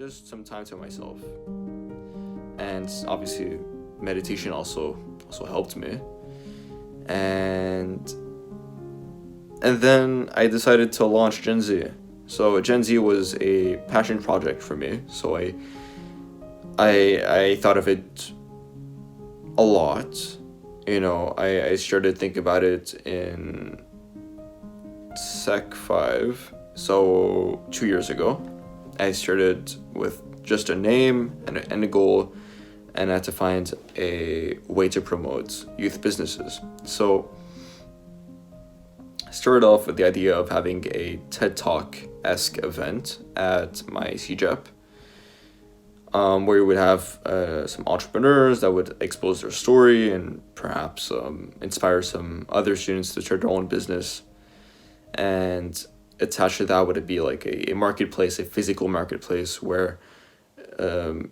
just some time to myself. And obviously meditation also helped me. And then I decided to launch Gen Z. So Gen Z was a passion project for me. So I thought of it a lot. I started thinking about it in Sec 5, so 2 years ago. I started with just a name and a goal, and I had to find a way to promote youth businesses. So I started off with the idea of having a TED Talk-esque event at my CÉGEP, where you would have some entrepreneurs that would expose their story and perhaps inspire some other students to start their own business. And attached to that would be like a marketplace, a physical marketplace where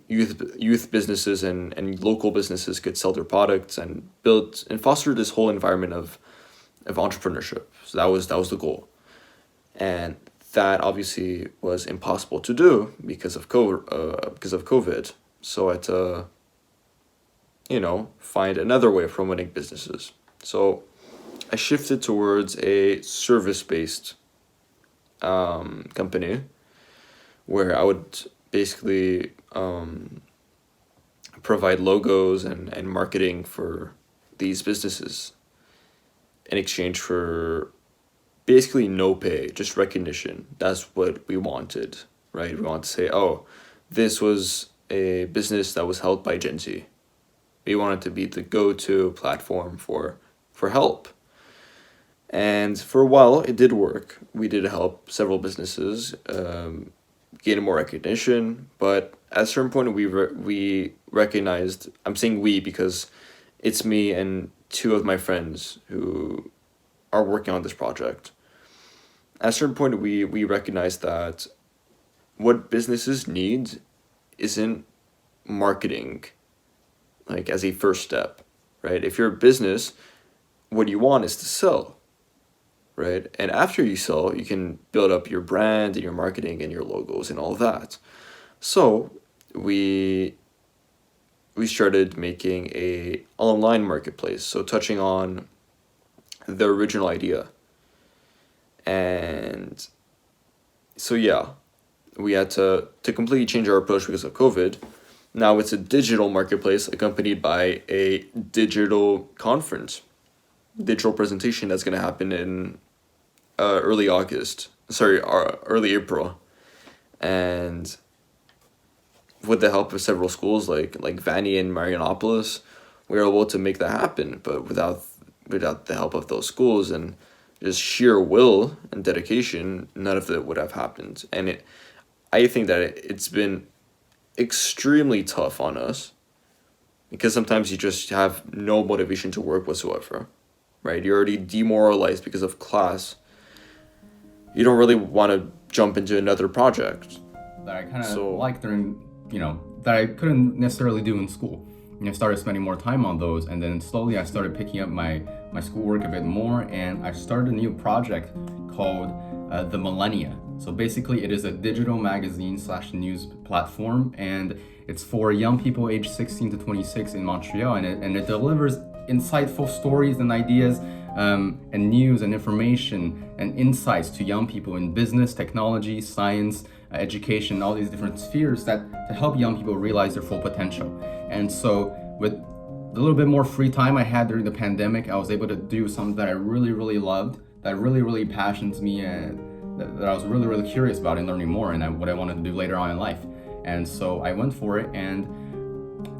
youth businesses and local businesses could sell their products and build and foster this whole environment of entrepreneurship. So that was the goal. And that obviously was impossible to do because of COVID. So I had to, find another way of promoting businesses. So I shifted towards a service-based company where I would basically provide logos and marketing for these businesses in exchange for basically no pay, just recognition. That's what we wanted, right? We want to say, oh, this was a business that was held by Gen Z. We wanted to be the go-to platform for help. And for a while, it did work. We did help several businesses gain more recognition, but at a certain point, we recognized, I'm saying we because it's me and two of my friends who are working on this project. At a certain point, we recognized that what businesses need isn't marketing, like as a first step, right? If you're a business, what you want is to sell, right? And after you sell, you can build up your brand and your marketing and your logos and all that. So we started making a online marketplace, so touching on the original idea. And so we had to completely change our approach because of COVID. Now it's a digital marketplace accompanied by a digital presentation that's going to happen in early April. And with the help of several schools like Vanny and Marianopolis, we were able to make that happen. But without the help of those schools and just sheer will and dedication, none of it would have happened. And I think that it's been extremely tough on us because sometimes you just have no motivation to work whatsoever, right? You're already demoralized because of class. You don't really want to jump into another project. That I kind of liked during, that I couldn't necessarily do in school. And I started spending more time on those, and then slowly I started picking up my schoolwork a bit more, and I started a new project called The Millennia. So basically it is a digital magazine / news platform, and it's for young people aged 16 to 26 in Montreal, and it delivers insightful stories and ideas and news and information and insights to young people in business, technology, science, education, all these different spheres to help young people realize their full potential. And so with the little bit more free time I had during the pandemic, I was able to do something that I really, really loved, that really, really passions me, and that I was really, really curious about and learning more, and what I wanted to do later on in life. And so I went for it, and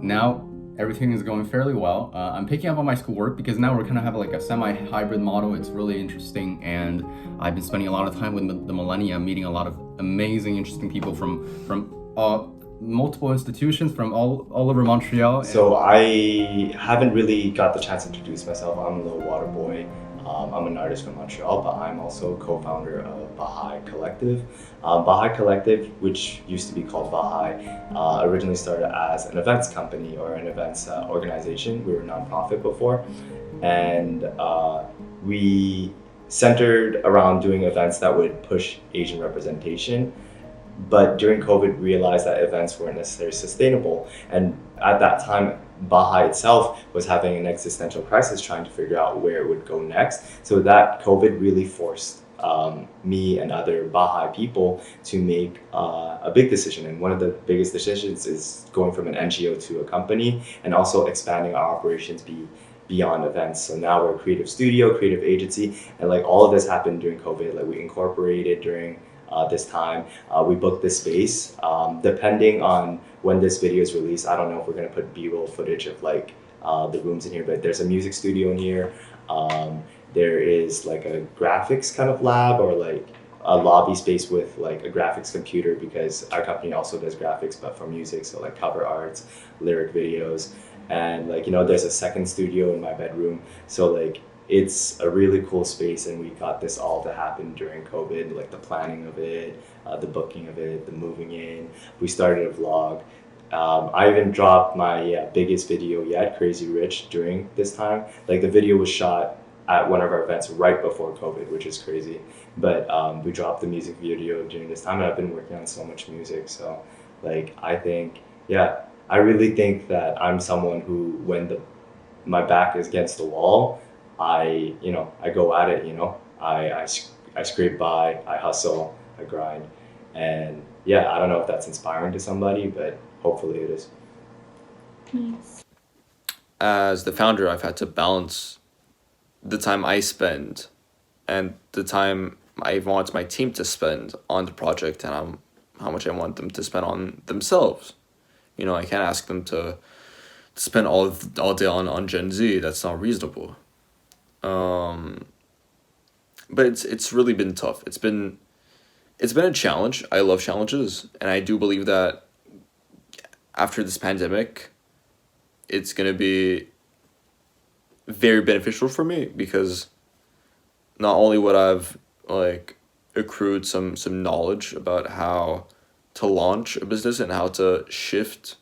now everything is going fairly well. I'm picking up on my schoolwork because now we're kind of have like a semi-hybrid model. It's really interesting, and I've been spending a lot of time with the Millennia, meeting a lot of amazing, interesting people from multiple institutions from all over Montreal. So I haven't really got the chance to introduce myself. I'm a little water boy. I'm an artist from Montreal, but I'm also co-founder of Baha'i Collective. Baha'i Collective, which used to be called Baha'i, originally started as an events company or an events organization. We were a nonprofit before, and we centered around doing events that would push Asian representation but during COVID realized that events weren't necessarily sustainable. And at that time, Baha'i itself was having an existential crisis trying to figure out where it would go next. So that COVID really forced me and other Baha'i people to make a big decision. And one of the biggest decisions is going from an NGO to a company, and also expanding our operations beyond events. So now we're a creative studio, creative agency, and like all of this happened during COVID. Like we incorporated during this time. We booked this space. Depending on when this video is released, I don't know if we're gonna put B-roll footage of like the rooms in here, but there's a music studio in here. There is like a graphics kind of lab, or like a lobby space with like a graphics computer, because our company also does graphics, but for music, so like cover arts, lyric videos. And like, you know, there's a second studio in my bedroom. So like, it's a really cool space, and we got this all to happen during COVID, like the planning of it, the booking of it, the moving in. We started a vlog. I even dropped my biggest video yet, Crazy Rich, during this time. Like the video was shot at one of our events right before COVID, which is crazy. But we dropped the music video during this time, and I've been working on so much music. So like, I think, yeah, I really think that I'm someone who, when my back is against the wall, I go at it, I scrape by, I hustle, I grind. And yeah, I don't know if that's inspiring to somebody, but hopefully it is. Nice. As the founder, I've had to balance the time I spend and the time I want my team to spend on the project, and how much I want them to spend on themselves. I can't ask them to spend all day on Gen Z. That's not reasonable. But it's really been tough. It's been a challenge. I love challenges, and I do believe that after this pandemic, it's gonna be very beneficial for me, because not only would I've like accrued some knowledge about how to launch a business and how to shift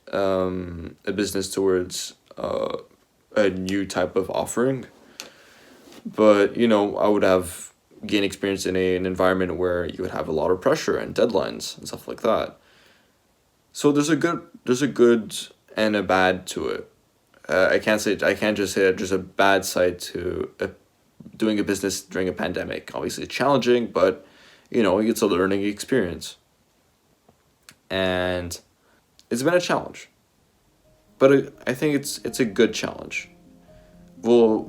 a business towards a new type of offering, but I would have gained experience in an environment where you would have a lot of pressure and deadlines and stuff like that. So there's a good and a bad to it. I can't just say there's a bad side to doing a business during a pandemic. Obviously it's challenging, but it's a learning experience, and it's been a challenge, but I think it's a good challenge. Well,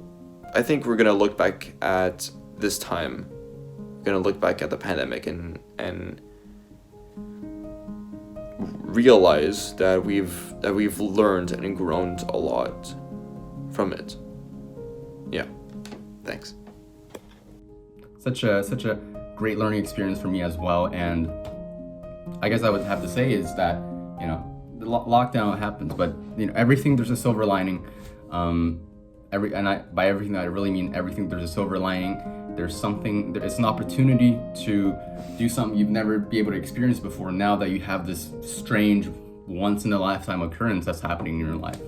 I think we're gonna look back at this time. We're gonna look back at the pandemic and realize that we've learned and grown a lot from it. Yeah, thanks. Such a great learning experience for me as well. And I guess I would have to say is that the lockdown happens, but everything, there's a silver lining. By everything I really mean everything, there's a silver lining. There's an opportunity to do something you've never be able to experience before, now that you have this strange once in a lifetime occurrence that's happening in your life.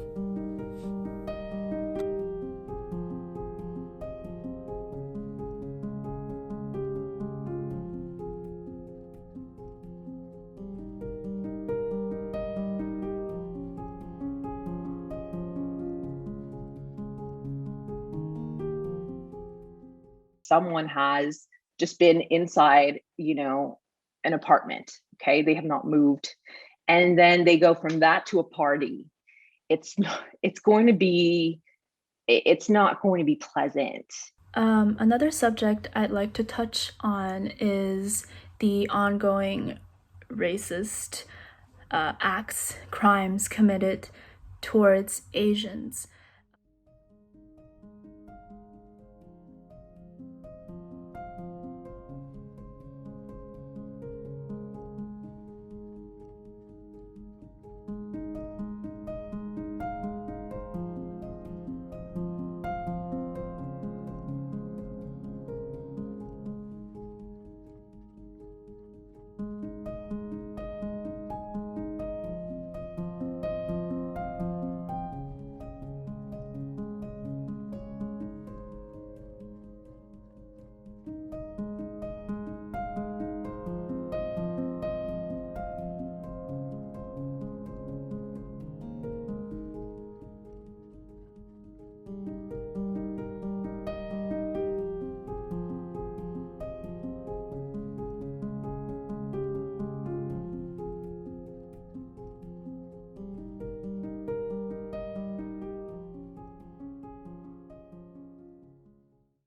Someone has just been inside, an apartment, okay? They have not moved. And then they go from that to a party. It's not going to be pleasant. Another subject I'd like to touch on is the ongoing racist acts, crimes committed towards Asians.